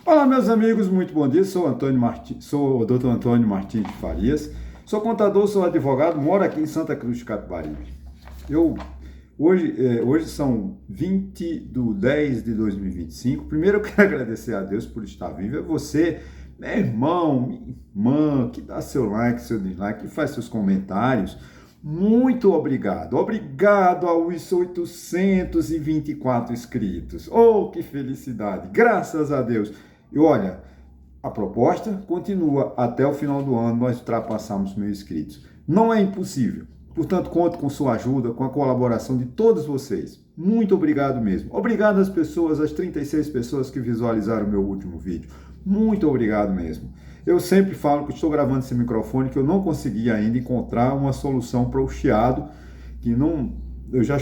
Olá, meus amigos, muito bom dia. Sou o Dr. Antônio Martins de Farias. Sou contador, sou advogado, moro aqui em Santa Cruz de Capibaribe. Hoje são 20 de 10 de 2025. Primeiro eu quero agradecer a Deus por estar vivo. É você, meu irmão, minha irmã, que dá seu like, seu dislike, que faz seus comentários. Muito obrigado. Obrigado aos 824 inscritos. Oh, que felicidade. Graças a Deus. E olha, a proposta continua até o final do ano nós ultrapassarmos 1.000 inscritos. Não é impossível. Portanto, conto com sua ajuda, com a colaboração de todos vocês. Muito obrigado mesmo. Obrigado às pessoas, às 36 pessoas que visualizaram o meu último vídeo. Muito obrigado mesmo. Eu sempre falo que estou gravando esse microfone, que eu não consegui ainda encontrar uma solução para o chiado, que não... Eu já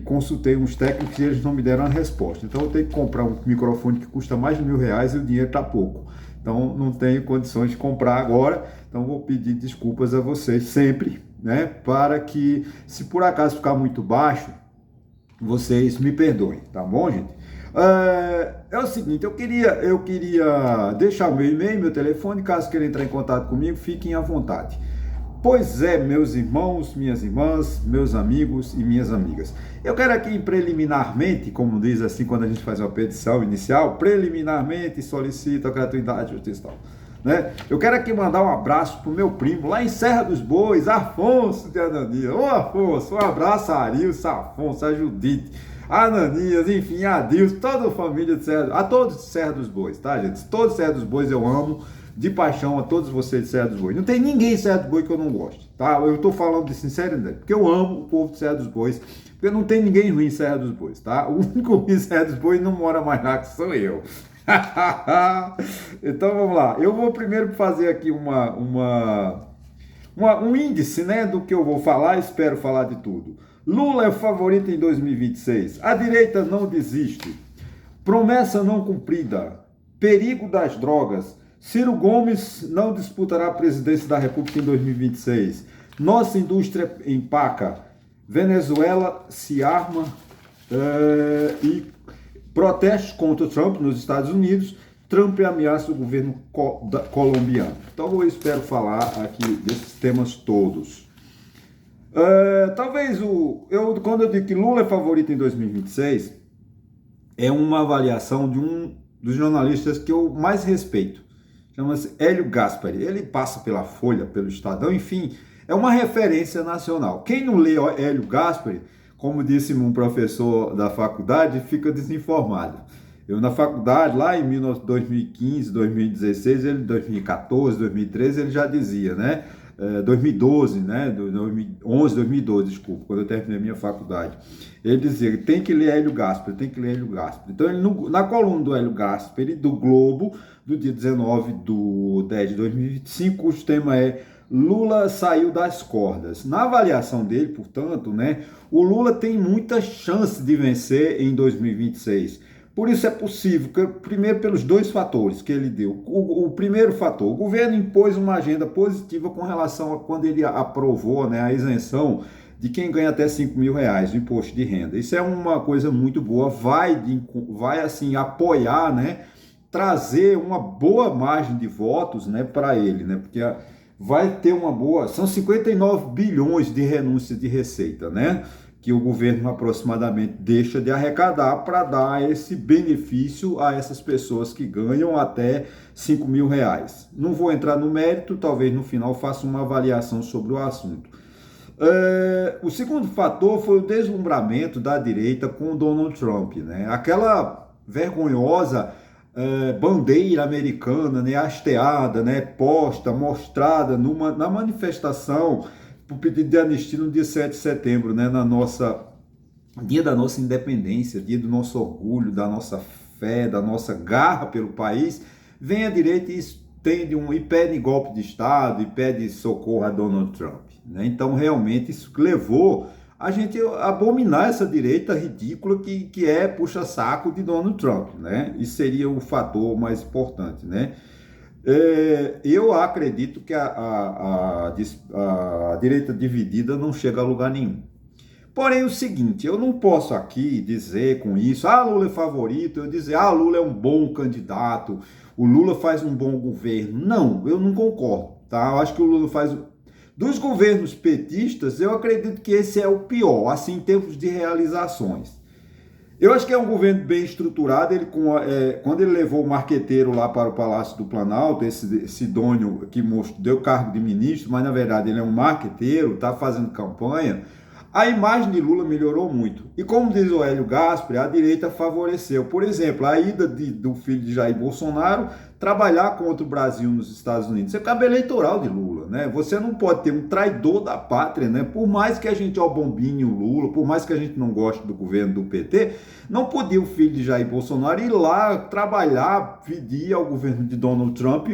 consultei uns técnicos e eles não me deram a resposta. Então eu tenho que comprar um microfone que custa mais de R$ 1.000 e o dinheiro está pouco. Então não tenho condições de comprar agora. Então vou pedir desculpas a vocês sempre, né? Para que, se por acaso ficar muito baixo, vocês me perdoem, tá bom, gente? É o seguinte, eu queria deixar o meu e-mail, meu telefone, caso queiram entrar em contato comigo, fiquem à vontade. Pois é, meus irmãos, minhas irmãs, meus amigos e minhas amigas. Eu quero aqui preliminarmente, como diz assim quando a gente faz uma petição inicial, preliminarmente solicito a gratuidade judicial. Né? Eu quero aqui mandar um abraço pro meu primo lá em Serra dos Bois, Afonso de Ananias. Ô Afonso, um abraço a Arilson, a Afonso, a Judite, a Ananias, enfim, a Adilson, toda a família de Serra, a todos de Serra dos Bois, tá, gente? Todos Serra dos Bois eu amo. De paixão a todos vocês de Serra dos Bois. Não tem ninguém em Serra dos Bois que eu não goste, tá? Eu tô falando de sinceridade, porque eu amo o povo de Serra dos Bois, porque não tem ninguém ruim em Serra dos Bois, tá? O único ruim em Serra dos Bois não mora mais lá, que sou eu. Então vamos lá. Eu vou primeiro fazer aqui um índice, né, do que eu vou falar, espero falar de tudo. Lula é o favorito em 2026. A direita não desiste. Promessa não cumprida. Perigo das drogas. Ciro Gomes não disputará a presidência da República em 2026. Nossa indústria empaca. Venezuela se arma e protestos contra Trump nos Estados Unidos. Trump ameaça o governo colombiano. Então eu espero falar aqui desses temas todos. Quando eu digo que Lula é favorito em 2026, é uma avaliação de um dos jornalistas que eu mais respeito. Chama-se Hélio Gaspari. Ele passa pela Folha, pelo Estadão, enfim, é uma referência nacional. Quem não lê Hélio Gaspari, como disse um professor da faculdade, fica desinformado. Eu na faculdade, lá em 2015, 2016, 2014, 2013, ele já dizia, né? 2012, né? 2011, 2012, desculpa, quando eu terminei a minha faculdade. Ele dizia que tem que ler Hélio Gaspari, tem que ler Hélio Gaspari. Então, na coluna do Hélio Gaspari, do Globo, do dia 19 de 10 de 2025, o tema é Lula saiu das cordas. Na avaliação dele, portanto, né, o Lula tem muita chance de vencer em 2026. Por isso é possível, primeiro pelos dois fatores que ele deu. O primeiro fator, o governo impôs uma agenda positiva com relação a quando ele aprovou, né, a isenção de quem ganha até R$ 5.000 do imposto de renda. Isso é uma coisa muito boa, vai assim apoiar, né, trazer uma boa margem de votos, né, para ele, né, porque vai ter são 59 bilhões de renúncias de receita, né, que o governo aproximadamente deixa de arrecadar para dar esse benefício a essas pessoas que ganham até R$ 5.000. Não vou entrar no mérito, talvez no final faça uma avaliação sobre o assunto. O segundo fator foi o deslumbramento da direita com o Donald Trump, né? Aquela vergonhosa bandeira americana, né, hasteada, né, posta, mostrada na manifestação por pedido de anistia no dia 7 de setembro, né, dia da nossa independência, dia do nosso orgulho, da nossa fé, da nossa garra pelo país. Vem a direita e pede golpe de Estado e pede socorro a Donald Trump, né? Então realmente isso levou a gente a abominar essa direita ridícula que é puxa-saco de Donald Trump, né? Isso seria o fator mais importante, né? Eu acredito que a direita dividida não chega a lugar nenhum. Porém, o seguinte, eu não posso aqui dizer com isso, Lula é favorito, eu dizer, Lula é um bom candidato, o Lula faz um bom governo. Não, eu não concordo, tá? Eu acho que o Lula faz... Dos governos petistas, eu acredito que esse é o pior, assim, em termos de realizações. Eu acho que é um governo bem estruturado. Quando ele levou o marqueteiro lá para o Palácio do Planalto, esse Sidônio que deu cargo de ministro, mas na verdade ele é um marqueteiro, está fazendo campanha, a imagem de Lula melhorou muito. E como diz o Hélio Gaspari, a direita favoreceu. Por exemplo, a ida do filho de Jair Bolsonaro trabalhar contra o Brasil nos Estados Unidos. Isso é cabo eleitoral de Lula, né? Você não pode ter um traidor da pátria, né? Por mais que a gente bombinhe o Lula, por mais que a gente não goste do governo do PT, não podia o filho de Jair Bolsonaro ir lá trabalhar, pedir ao governo de Donald Trump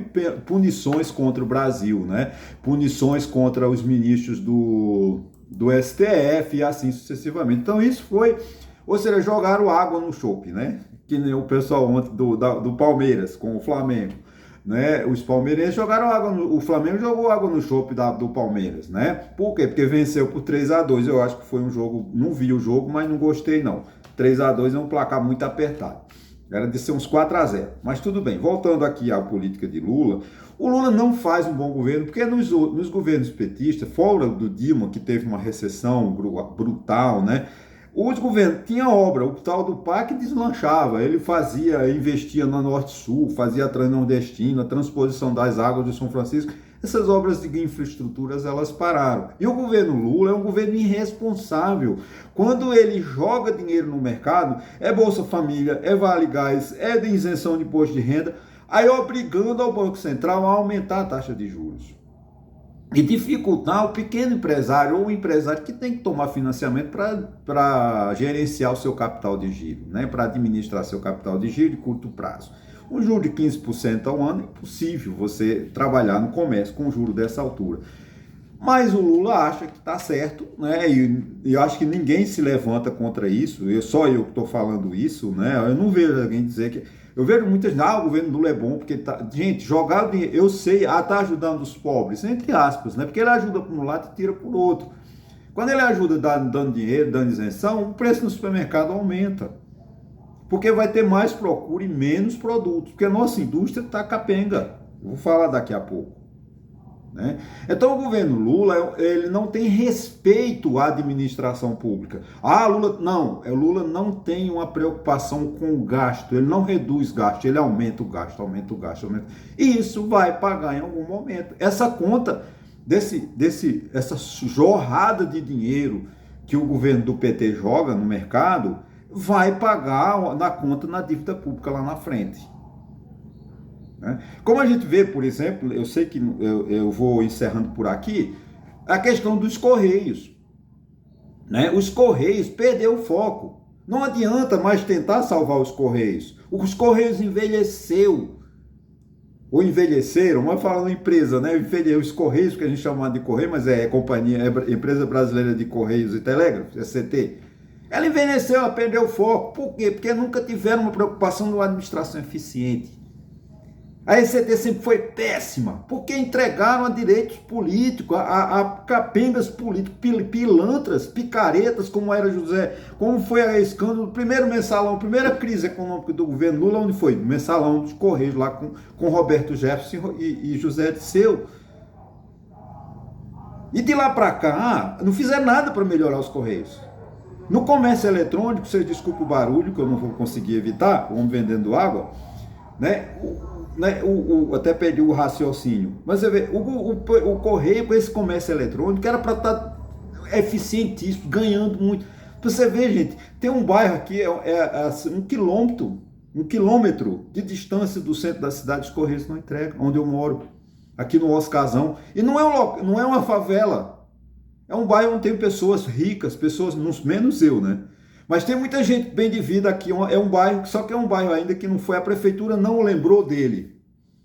punições contra o Brasil, né? Punições contra os ministros do STF e assim sucessivamente. Então isso foi, ou seja, jogaram água no chope, né? Que nem o pessoal ontem do Palmeiras com o Flamengo, né? Os palmeirenses jogaram água, o Flamengo jogou água no chope do Palmeiras, né? Por quê? Porque venceu por 3-2. Eu acho que foi um jogo, não vi o jogo, mas não gostei não. 3-2 é um placar muito apertado. Era de ser uns 4-0. Mas tudo bem, voltando aqui à política de Lula, o Lula não faz um bom governo, porque nos governos petistas, fora do Dilma, que teve uma recessão brutal, né? Os governos tinham obra, o tal do PAC deslanchava, ele investia no Norte-Sul, fazia a Transnordestina, a transposição das águas de São Francisco. Essas obras de infraestruturas, elas pararam. E o governo Lula é um governo irresponsável. Quando ele joga dinheiro no mercado, é Bolsa Família, é Vale Gás, é de isenção de imposto de renda, aí obrigando ao Banco Central a aumentar a taxa de juros. E dificultar o pequeno empresário ou o empresário que tem que tomar financiamento para gerenciar o seu capital de giro, né? Para administrar seu capital de giro de curto prazo. Um juro de 15% ao ano é impossível você trabalhar no comércio com um juro dessa altura. Mas o Lula acha que está certo, né? E eu acho que ninguém se levanta contra isso. Só eu que estou falando isso, né? Eu não vejo alguém dizer que... Eu vejo muitas vezes, o governo Lula é bom, porque tá... Gente, jogar o dinheiro, eu sei, tá ajudando os pobres, entre aspas, né? Porque ele ajuda por um lado e tira por outro. Quando ele ajuda dando dinheiro, dando isenção, o preço no supermercado aumenta. Porque vai ter mais procura e menos produtos, porque a nossa indústria está capenga. Eu vou falar daqui a pouco. Né? Então o governo Lula, ele não tem respeito à administração pública. Lula não tem uma preocupação com o gasto, ele não reduz gasto, ele aumenta o gasto. E isso vai pagar em algum momento. Essa conta, essa jorrada de dinheiro que o governo do PT joga no mercado, vai pagar na conta na dívida pública lá na frente. Como a gente vê, por exemplo, eu sei que eu vou encerrando por aqui, a questão dos Correios. Né? Os Correios perderam o foco. Não adianta mais tentar salvar os Correios. Os Correios envelheceram, mas falando empresa, né? Os Correios, que a gente chama de Correio, mas é Empresa Brasileira de Correios e Telégrafos, ECT. Ela envelheceu, ela perdeu o foco. Por quê? Porque nunca tiveram uma preocupação de uma administração eficiente. A ECT sempre foi péssima, porque entregaram a direitos políticos, a capengas políticos, pilantras, picaretas, como foi a escândalo, primeiro mensalão, primeira crise econômica do governo Lula, onde foi? No mensalão dos Correios, lá com Roberto Jefferson e José Dirceu. E de lá para cá, não fizeram nada para melhorar os Correios. No comércio eletrônico, vocês desculpem o barulho, que eu não vou conseguir evitar, vamos vendendo água, né? Até perdi o raciocínio, mas você vê, o Correio com esse comércio eletrônico era para estar eficientíssimo, ganhando muito. Você vê, gente, tem um bairro aqui, um quilômetro de distância do centro da cidade, os Correios não entregam, onde eu moro, aqui no Oscarzão, e não é uma favela, é um bairro onde tem pessoas ricas, pessoas, menos eu, né? Mas tem muita gente bem de vida aqui, é um bairro, só que é um bairro ainda que não foi, a prefeitura não lembrou dele.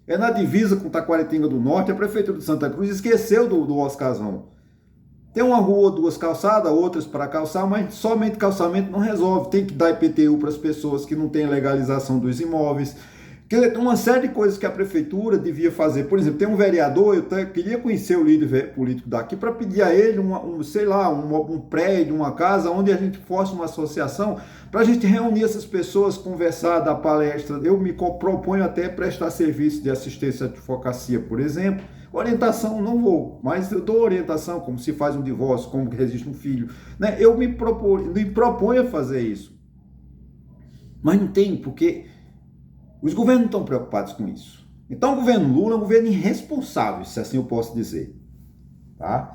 É na divisa com Taquaritinga do Norte, a prefeitura de Santa Cruz esqueceu do Oscarzão. Tem uma rua ou duas calçadas, outras para calçar, mas somente calçamento não resolve. Tem que dar IPTU para as pessoas que não têm legalização dos imóveis. Quer dizer, tem uma série de coisas que a prefeitura devia fazer. Por exemplo, tem um vereador, queria conhecer o líder político daqui para pedir a ele sei lá, um prédio, uma casa, onde a gente fosse uma associação, para a gente reunir essas pessoas, conversar, dar palestra. Eu me proponho até prestar serviço de assistência à advocacia, por exemplo. Orientação, não vou, mas eu dou orientação, como se faz um divórcio, como que resiste um filho. Né? Eu me proponho a fazer isso. Mas não tem, porque os governos não estão preocupados com isso. Então o governo Lula é um governo irresponsável, se assim eu posso dizer. Tá?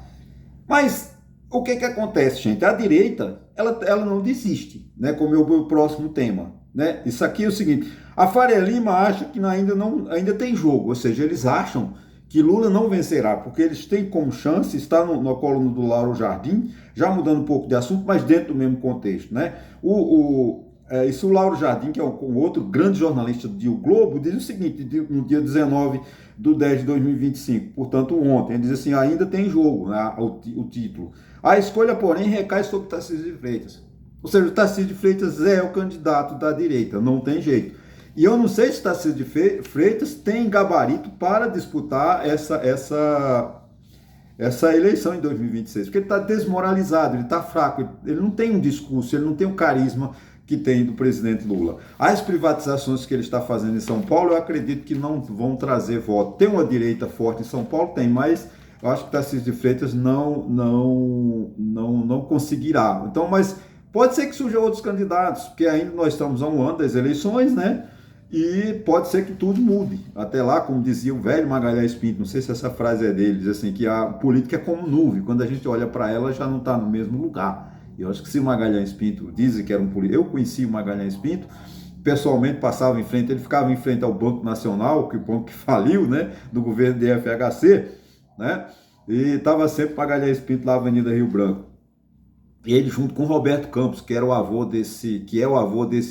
Mas o que acontece, gente? A direita, ela não desiste, né? Como é o meu próximo tema. Né? Isso aqui é o seguinte, a Faria Lima acha que ainda tem jogo, ou seja, eles acham que Lula não vencerá, porque eles têm como chance, está na coluna do Lauro Jardim, já mudando um pouco de assunto, mas dentro do mesmo contexto. Né? Isso o Lauro Jardim, que é um outro grande jornalista do O Globo, diz o seguinte, no dia 19/10/2025, portanto ontem, ele diz assim, ainda tem jogo, né, o título. A escolha, porém, recai sobre Tarcísio de Freitas. Ou seja, o Tarcísio de Freitas é o candidato da direita, não tem jeito. E eu não sei se Tarcísio de Freitas tem gabarito para disputar essa eleição em 2026, porque ele está desmoralizado, ele está fraco, ele não tem um discurso, ele não tem o carisma que tem do presidente Lula. As privatizações que ele está fazendo em São Paulo, eu acredito que não vão trazer voto. Tem uma direita forte em São Paulo? Tem, mas eu acho que Tarcísio de Freitas não conseguirá. Então, mas pode ser que surjam outros candidatos, porque ainda nós estamos a um ano das eleições, né? E pode ser que tudo mude. Até lá, como dizia o velho Magalhães Pinto, não sei se essa frase é dele, diz assim, que a política é como nuvem, quando a gente olha para ela, já não está no mesmo lugar. Eu acho que se o Magalhães Pinto dizem que era um político, eu conheci o Magalhães Pinto, pessoalmente passava em frente, ele ficava em frente ao Banco Nacional, que o banco que faliu, né, do governo de FHC, né, e estava sempre Magalhães Pinto lá na Avenida Rio Branco. E ele junto com Roberto Campos, que é o avô desse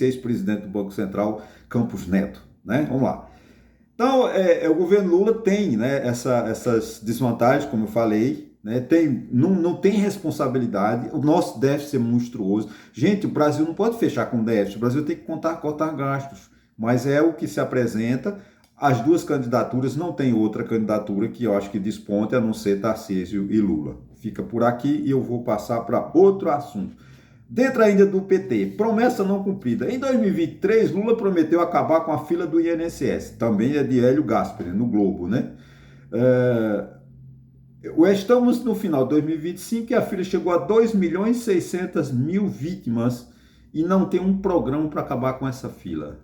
ex-presidente do Banco Central, Campos Neto, né? Vamos lá. Então, o governo Lula tem, né, essas desvantagens, como eu falei, né, não tem responsabilidade, o nosso déficit é monstruoso. Gente, o Brasil não pode fechar com déficit, o Brasil tem que cortar gastos, mas é o que se apresenta. As duas candidaturas, não tem outra candidatura que eu acho que desponte, a não ser Tarcísio e Lula. Fica por aqui e eu vou passar para outro assunto. Dentro ainda do PT, promessa não cumprida. Em 2023, Lula prometeu acabar com a fila do INSS. Também é de Hélio Gaspari, no Globo, né? Estamos no final de 2025 e a fila chegou a 2.600.000 vítimas e não tem um programa para acabar com essa fila.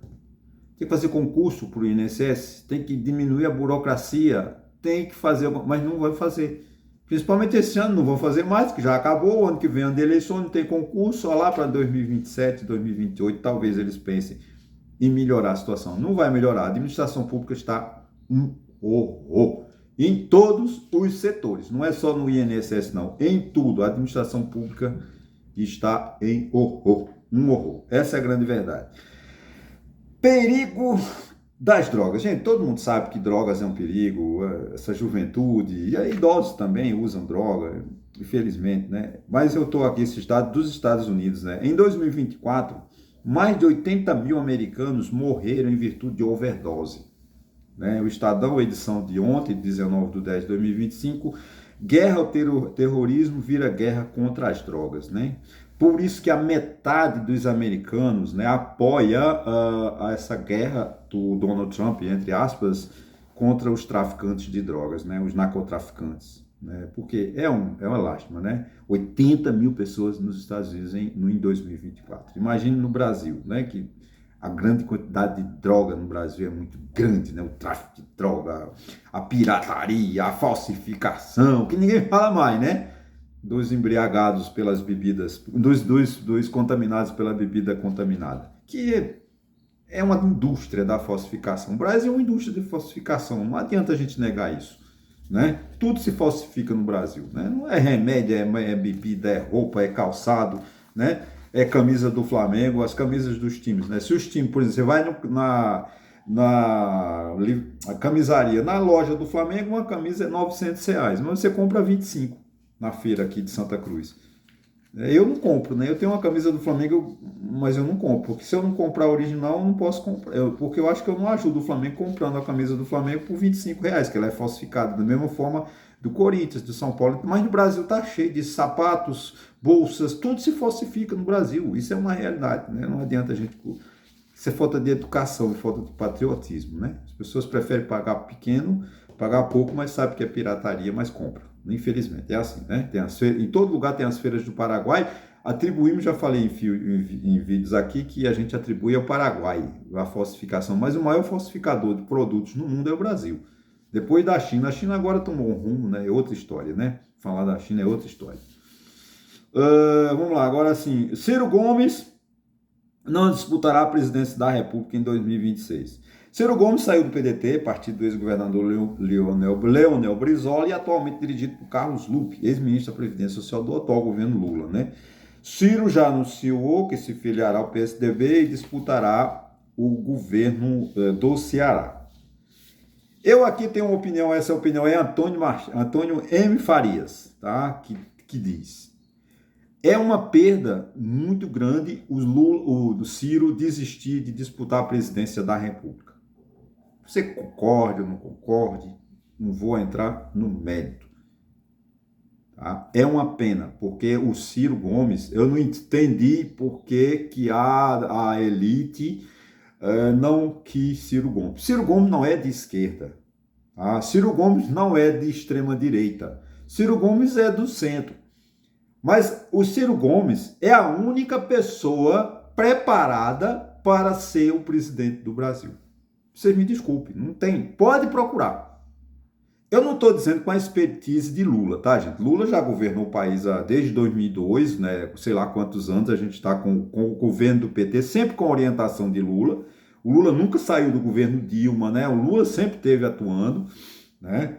Tem que fazer concurso para o INSS, tem que diminuir a burocracia, tem que fazer, mas não vai fazer. Principalmente esse ano não vão fazer mais, que já acabou, o ano que vem ano de eleição, não tem concurso, só lá para 2027, 2028, talvez eles pensem em melhorar a situação. Não vai melhorar, a administração pública está um horror. Em todos os setores, não é só no INSS não, em tudo, a administração pública está em horror, um horror. Essa é a grande verdade. Perigo das drogas. Gente, todo mundo sabe que drogas é um perigo, essa juventude, e aí idosos também usam droga, infelizmente, né? Mas eu estou aqui, esse estado dos Estados Unidos, né? Em 2024, mais de 80.000 americanos morreram em virtude de overdose. Né? O Estadão, edição de ontem, 19/10/2025, guerra ao terrorismo vira guerra contra as drogas, né? Por isso que a metade dos americanos, né, apoia essa guerra do Donald Trump, entre aspas, contra os traficantes de drogas, né, os narcotraficantes. Né, porque é uma lástima, né? 80.000 pessoas nos Estados Unidos em 2024. Imagine no Brasil, né, que a grande quantidade de droga no Brasil é muito grande, né? O tráfico de droga, a pirataria, a falsificação, que ninguém fala mais, né? Dos embriagados pelas bebidas, dos contaminados pela bebida contaminada, que é uma indústria da falsificação. O Brasil é uma indústria de falsificação, não adianta a gente negar isso, né? Tudo se falsifica no Brasil, né? Não é remédio, é bebida, é roupa, é calçado, né? É camisa do Flamengo, as camisas dos times, né? Se os times, por exemplo, você vai na camisaria, na loja do Flamengo, uma camisa é R$900, mas você compra 25 na feira aqui de Santa Cruz. Eu não compro, né? Eu tenho uma camisa do Flamengo, mas eu não compro. Porque se eu não comprar a original, eu não posso comprar. Porque eu acho que eu não ajudo o Flamengo comprando a camisa do Flamengo por R$ 25, que ela é falsificada. Da mesma forma do Corinthians, do São Paulo. Mas no Brasil tá cheio de sapatos, bolsas, tudo se falsifica no Brasil. Isso é uma realidade, né? Não adianta a gente. Isso é falta de educação, é falta de patriotismo, né? As pessoas preferem pagar pequeno, pagar pouco, mas sabe que é pirataria, mas compra. Infelizmente, é assim, né? Em todo lugar tem as feiras do Paraguai. Atribuímos, já falei em vídeos aqui, que a gente atribui ao Paraguai a falsificação, mas o maior falsificador de produtos no mundo é o Brasil. Depois da China. A China agora tomou um rumo, né? É outra história, né? Falar da China é outra história. Vamos lá, agora sim. Ciro Gomes não disputará a presidência da República em 2026. Ciro Gomes saiu do PDT, partido do ex-governador Leonel Brizola, e atualmente dirigido por Carlos Lupe, ex-ministro da Previdência Social do atual governo Lula, né? Ciro já anunciou que se filiará ao PSDB e disputará o governo do Ceará. Eu aqui tenho uma opinião, essa opinião é Antônio M. Farias, tá? Que diz: é uma perda muito grande o Ciro desistir de disputar a presidência da República. Você concorde ou não concorde, não vou entrar no mérito. Tá? É uma pena, porque o Ciro Gomes, eu não entendi por que a elite não quis Ciro Gomes. Ciro Gomes não é de esquerda. Tá? Ciro Gomes não é de extrema direita. Ciro Gomes é do centro. Mas o Ciro Gomes é a única pessoa preparada para ser o presidente do Brasil. Vocês me desculpem, não tem. Pode procurar. Eu não estou dizendo com a expertise de Lula, tá, gente? Lula já governou o país desde 2002, né? Sei lá quantos anos a gente está com o governo do PT, sempre com a orientação de Lula. O Lula nunca saiu do governo Dilma, né? O Lula sempre esteve atuando, né?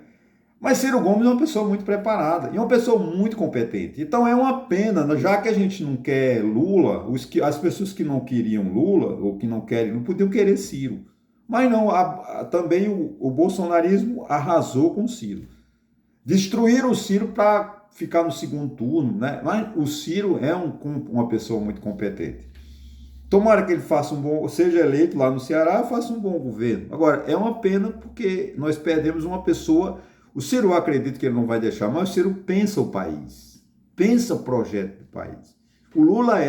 Mas Ciro Gomes é uma pessoa muito preparada e uma pessoa muito competente. Então é uma pena, já que a gente não quer Lula, as pessoas que não queriam Lula ou que não querem, não podiam querer Ciro. Mas não, também o bolsonarismo arrasou com o Ciro. Destruíram o Ciro para ficar no segundo turno, né? Mas o Ciro é uma pessoa muito competente. Tomara que ele faça seja eleito lá no Ceará, faça um bom governo. Agora, é uma pena porque nós perdemos uma pessoa. O Ciro, eu acredito que ele não vai deixar, mas o Ciro pensa o país, pensa o projeto do país. O Lula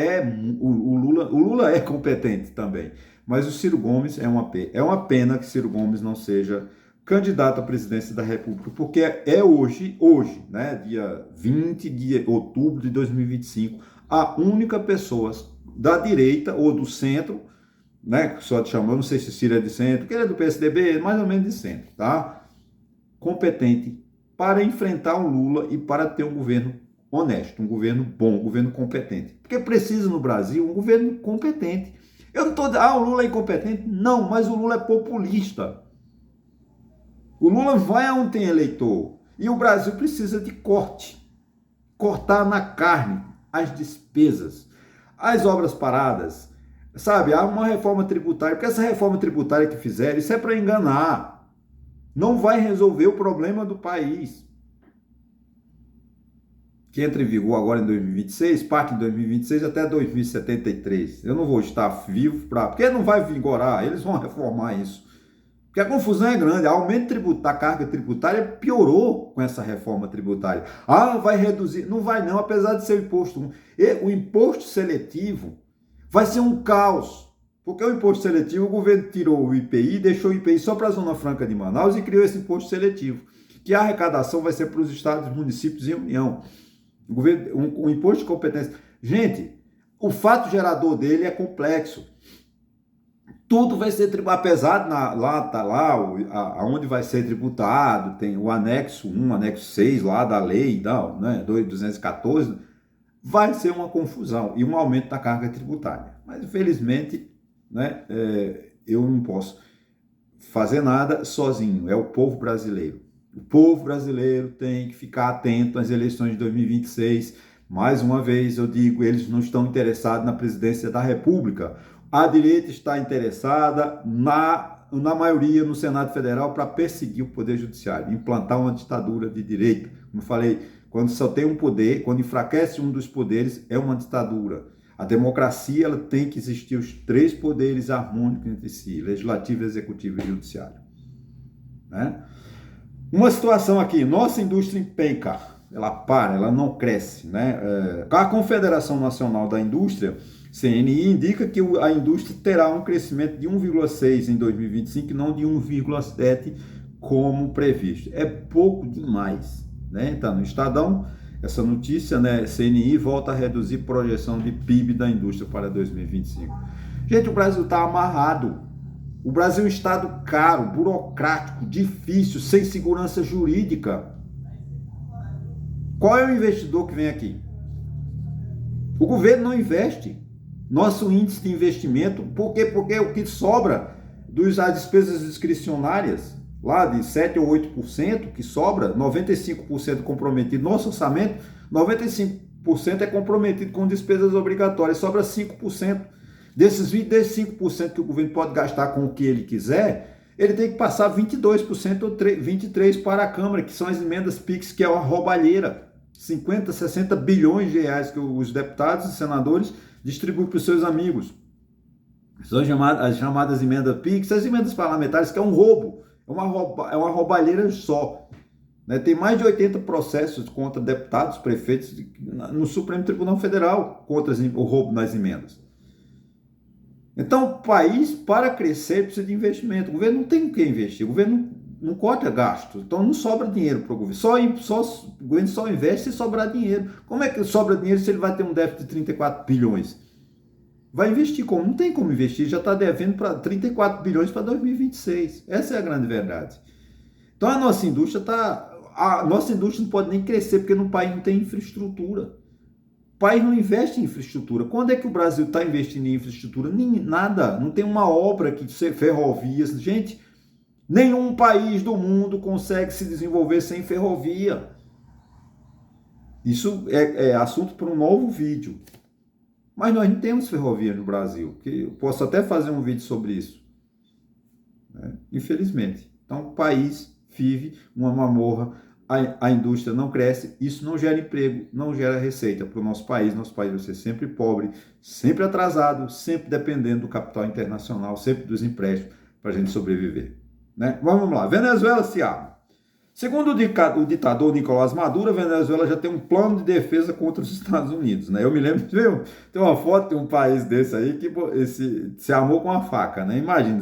é competente também, mas o Ciro Gomes é uma pena que Ciro Gomes não seja candidato à presidência da República, porque é hoje, né, dia 20 de outubro de 2025, a única pessoa da direita ou do centro, né, que só te chamou, não sei se Ciro é de centro, que ele é do PSDB, mais ou menos de centro, tá? Competente para enfrentar o Lula e para ter um governo honesto, um governo bom, um governo competente. Porque precisa no Brasil um governo competente. Eu não estou dizendo, o Lula é incompetente? Não, mas o Lula é populista. O Lula vai aonde tem eleitor. E o Brasil precisa de cortar na carne as despesas, as obras paradas, sabe? Há uma reforma tributária, porque essa reforma tributária que fizeram, isso é para enganar. Não vai resolver o problema do país. Que entra em vigor agora em 2026, parte em 2026 até 2073. Eu não vou estar vivo para... Porque não vai vigorar, eles vão reformar isso. Porque a confusão é grande, o aumento da carga tributária piorou com essa reforma tributária. Vai reduzir. Não vai não, apesar de ser o imposto. O imposto seletivo vai ser um caos. Porque o imposto seletivo, o governo tirou o IPI, deixou o IPI só para a Zona Franca de Manaus e criou esse imposto seletivo, que a arrecadação vai ser para os estados, municípios e União. O governo, um imposto de competência. Gente, o fato gerador dele é complexo. Tudo vai ser tributado, apesar onde vai ser tributado, tem o anexo 1, anexo 6 lá da lei, né, 214, vai ser uma confusão e um aumento da carga tributária. Mas, infelizmente, né, eu não posso fazer nada sozinho, é o povo brasileiro. O povo brasileiro tem que ficar atento às eleições de 2026. Mais uma vez eu digo, eles não estão interessados na presidência da República. A direita está interessada na maioria no Senado Federal para perseguir o Poder Judiciário, implantar uma ditadura de direita. Como eu falei, Quando só tem um poder, quando enfraquece um dos poderes, é uma ditadura. A democracia, ela tem que existir os três poderes harmônicos entre si, legislativo, executivo e judiciário. Né? Uma situação aqui, nossa indústria empenca, ela não cresce. Né? A Confederação Nacional da Indústria, CNI, indica que a indústria terá um crescimento de 1,6 em 2025 e não de 1,7 como previsto. É pouco demais. Né? Tá no Estadão, essa notícia, né? CNI volta a reduzir projeção de PIB da indústria para 2025. Gente, o Brasil está amarrado. O Brasil é um estado caro, burocrático, difícil, sem segurança jurídica. Qual é o investidor que vem aqui? O governo não investe. Nosso índice de investimento, por quê? Porque o que sobra das despesas discricionárias, lá de 7 ou 8% que sobra, 95% comprometido. Nosso orçamento, 95% é comprometido com despesas obrigatórias, sobra 5%. Desses 5% que o governo pode gastar com o que ele quiser, ele tem que passar 22% ou 23% para a Câmara, que são as emendas PIX, que é uma roubalheira. 50, 60 bilhões de reais que os deputados e senadores distribuem para os seus amigos. São as chamadas emendas PIX, as emendas parlamentares, que é um roubo. É uma roubalheira só. Né? Tem mais de 80 processos contra deputados, prefeitos no Supremo Tribunal Federal contra o roubo nas emendas. Então, o país, para crescer, precisa de investimento. O governo não tem o que investir. O governo não corta gasto. Então, não sobra dinheiro para o governo. O governo só investe se sobrar dinheiro. Como é que sobra dinheiro se ele vai ter um déficit de 34 bilhões? Vai investir como? Não tem como investir. Já está devendo para 34 bilhões para 2026. Essa é a grande verdade. Então, a nossa indústria não pode nem crescer porque no país não tem infraestrutura. O país não investe em infraestrutura. Quando é que o Brasil está investindo em infraestrutura? Nada. Não tem uma obra que ferrovias. Gente, nenhum país do mundo consegue se desenvolver sem ferrovia. Isso é assunto para um novo vídeo. Mas nós não temos ferrovia no Brasil. Que eu posso até fazer um vídeo sobre isso. Né? Infelizmente. Então o país vive uma mamorra. A indústria não cresce, isso não gera emprego, não gera receita para o nosso país. Nosso país vai ser sempre pobre, sempre atrasado, sempre dependendo do capital internacional, sempre dos empréstimos para a gente sobreviver. Né? Vamos lá, Venezuela se arma. Segundo o ditador Nicolás Maduro, a Venezuela já tem um plano de defesa contra os Estados Unidos. Né? Eu me lembro, viu? Tem uma foto de um país desse aí que se armou com uma faca. Né? Imagina,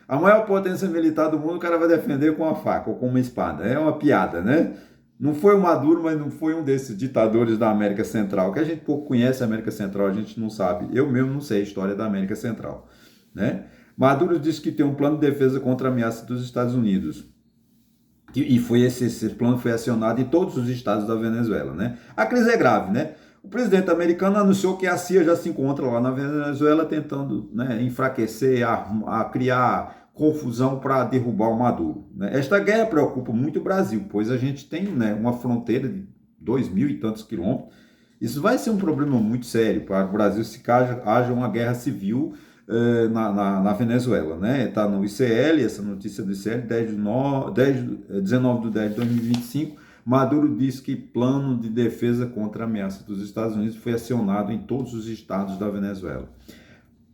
a maior potência militar do mundo, o cara vai defender com uma faca ou com uma espada. É uma piada, né? Não foi o Maduro, mas não foi um desses ditadores da América Central, que a gente pouco conhece a América Central, a gente não sabe. Eu mesmo não sei a história da América Central, né? Maduro disse que tem um plano de defesa contra a ameaça dos Estados Unidos. E esse plano foi acionado em todos os estados da Venezuela, né? A crise é grave, né? O presidente americano anunciou que a CIA já se encontra lá na Venezuela tentando, né, enfraquecer, a criar confusão para derrubar o Maduro. Né? Esta guerra preocupa muito o Brasil, pois a gente tem, né, uma fronteira de 2.000 e tantos quilômetros. Isso vai ser um problema muito sério para o Brasil se haja uma guerra civil na Venezuela. Está, né? No ICL, essa notícia do ICL, 19 de 10 de 2025, Maduro disse que plano de defesa contra a ameaça dos Estados Unidos foi acionado em todos os estados da Venezuela.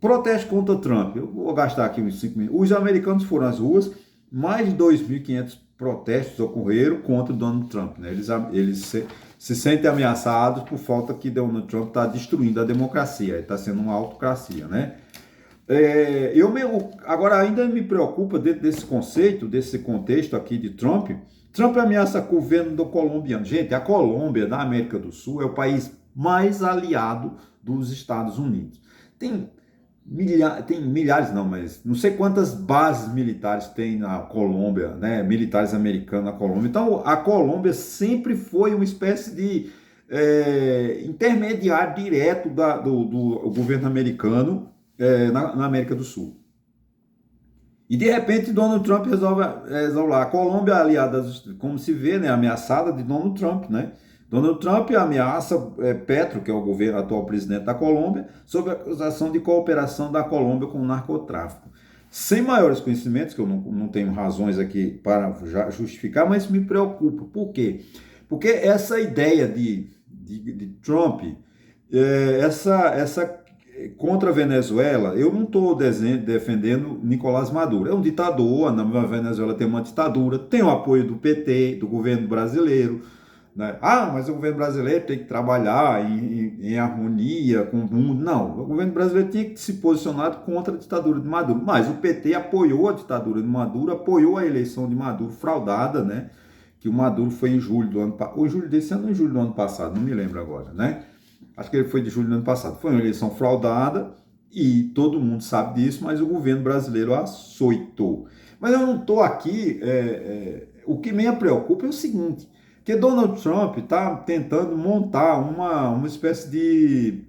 Protesto contra Trump. Eu vou gastar aqui uns 5 minutos. Os americanos foram às ruas, mais de 2.500 protestos ocorreram contra Donald Trump. Né? Eles se sentem ameaçados por falta que Donald Trump está destruindo a democracia, está sendo uma autocracia. Né? Agora ainda me preocupa dentro desse conceito, desse contexto aqui de Trump. Trump ameaça o governo do colombiano. Gente, a Colômbia, na América do Sul, é o país mais aliado dos Estados Unidos. Tem milhares, não, mas não sei quantas bases militares tem na Colômbia, né? Militares americanos na Colômbia. Então, a Colômbia sempre foi uma espécie de intermediário direto do governo americano na América do Sul. E de repente Donald Trump resolve lá. A Colômbia é aliada, como se vê, né, ameaçada de Donald Trump, né? Donald Trump ameaça Petro, que é o atual presidente da Colômbia, sob a acusação de cooperação da Colômbia com o narcotráfico. Sem maiores conhecimentos, que eu não tenho razões aqui para justificar, mas me preocupa. Por quê? Porque essa ideia de Trump, essa contra a Venezuela, eu não estou defendendo Nicolás Maduro. É um ditador, na Venezuela tem uma ditadura, tem o apoio do PT, do governo brasileiro, né? Ah, mas o governo brasileiro tem que trabalhar em harmonia com o mundo. Não, o governo brasileiro tinha que se posicionar contra a ditadura de Maduro. Mas o PT apoiou a ditadura de Maduro, apoiou a eleição de Maduro fraudada, né? Que o Maduro foi em julho do ano passado, ou julho desse ano ou em julho do ano passado, não me lembro agora, né? Acho que ele foi de julho do ano passado. Foi uma eleição fraudada e todo mundo sabe disso, mas o governo brasileiro açoitou. Mas eu não estou aqui. O que me preocupa é o seguinte: que Donald Trump está tentando montar uma espécie de.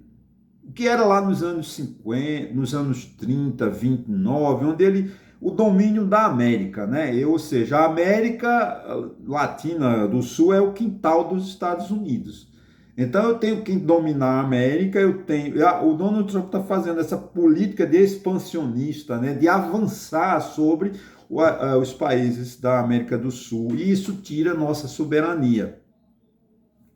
O que era lá nos anos 50, nos anos 30, 29, onde ele. O domínio da América, né? Ou seja, a América Latina do Sul é o quintal dos Estados Unidos. Então eu tenho que dominar a América, o Donald Trump está fazendo essa política de expansionista, né, de avançar sobre os países da América do Sul, e isso tira nossa soberania.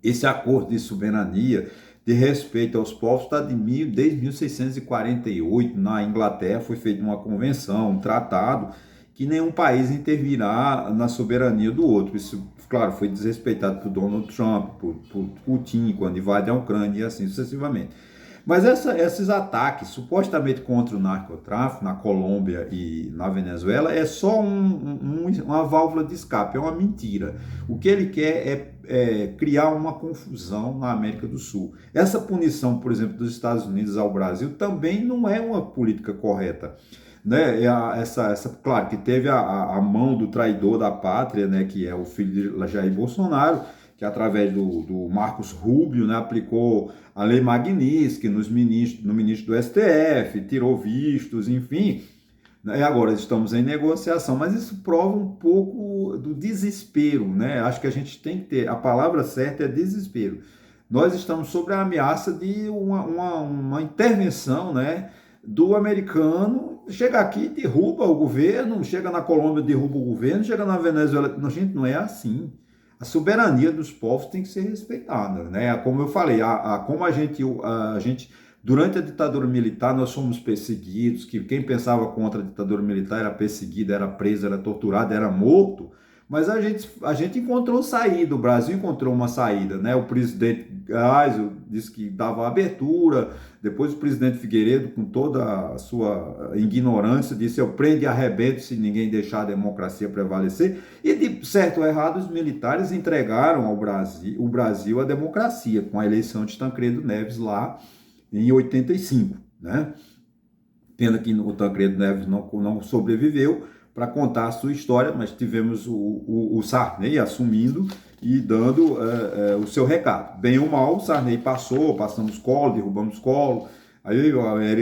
Esse acordo de soberania, de respeito aos povos, está desde 1648, na Inglaterra foi feita uma convenção, um tratado, que nenhum país intervirá na soberania do outro. Isso, claro, foi desrespeitado por Donald Trump, por Putin, quando invade a Ucrânia e assim sucessivamente. Mas esses ataques, supostamente contra o narcotráfico, na Colômbia e na Venezuela, é só uma válvula de escape, é uma mentira. O que ele quer é criar uma confusão na América do Sul. Essa punição, por exemplo, dos Estados Unidos ao Brasil também não é uma política correta. Né? Claro que teve a mão do traidor da pátria, né, que é o filho de Jair Bolsonaro, que através do Marcos Rubio, né, aplicou a Lei Magnitsky no ministro do STF, tirou vistos, enfim. Né? E agora estamos em negociação, mas isso prova um pouco do desespero, né? Acho que a gente tem que ter, a palavra certa é desespero. Nós estamos sob a ameaça de uma intervenção, né, do americano. Chega aqui, derruba o governo, chega na Colômbia, derruba o governo, chega na Venezuela. Não, gente, não é assim. A soberania dos povos tem que ser respeitada, né? Como eu falei, como a gente, durante a ditadura militar, nós fomos perseguidos, que quem pensava contra a ditadura militar era perseguido, era preso, era torturado, era morto. Mas a gente encontrou saída, o Brasil encontrou uma saída, né? O presidente Geisel disse que dava abertura, depois o presidente Figueiredo, com toda a sua ignorância, disse: eu prendo e arrebento se ninguém deixar a democracia prevalecer. E de certo ou errado, os militares entregaram ao o Brasil a democracia, com a eleição de Tancredo Neves lá em 85, né? Pena que o Tancredo Neves não sobreviveu para contar a sua história, mas tivemos o Sarney assumindo e dando o seu recado. Bem ou mal, o Sarney passamos colo, derrubamos colo, aí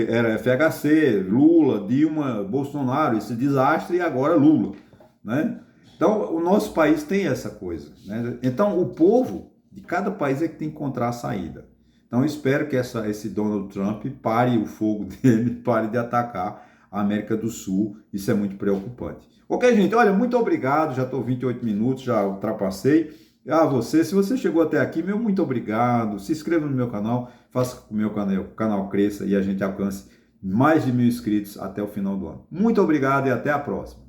era FHC, Lula, Dilma, Bolsonaro, esse desastre, e agora Lula, né? Então, o nosso país tem essa coisa, né? Então, o povo de cada país é que tem que encontrar a saída. Então, eu espero que esse Donald Trump pare o fogo dele, pare de atacar a América do Sul. Isso é muito preocupante. Ok, gente? Olha, muito obrigado. Já estou 28 minutos, já ultrapassei. A você, se você chegou até aqui, meu muito obrigado. Se inscreva no meu canal, faça com que o meu canal cresça e a gente alcance mais de 1.000 inscritos até o final do ano. Muito obrigado e até a próxima.